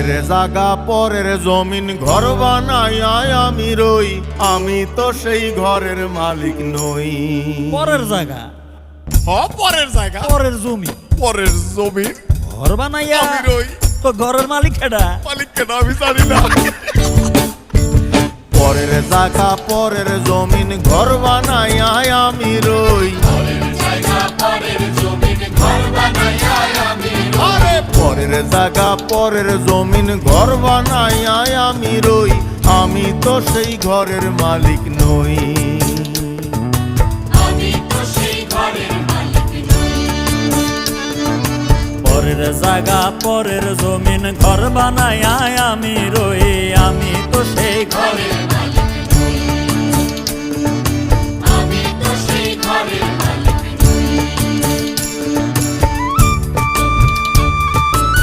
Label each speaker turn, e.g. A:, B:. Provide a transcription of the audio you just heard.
A: পরের জায়গা পরের জমিন ঘর বানাই আমি রই, আমি তো সেই ঘরের মালিক নই।
B: পরের জায়গা,
C: পরের জায়গা,
B: পরের জমি,
C: পরের জমি,
B: ঘর বানাইয়া
C: আমি রই,
B: তো ঘরের মালিক কেডা?
C: মালিক কেন আমি জানি না।
A: পরের জায়গা পরের জমিন ঘর বানাই আমি রই, আরে পরের জায়গা পরের জমিন ঘর বানাই আমি রই, আমি তো সেই ঘরের মালিক নই।
B: পরের জায়গা পরের জমিন ঘর বানাইয়া আমি রই, আমি তো সেই ঘরের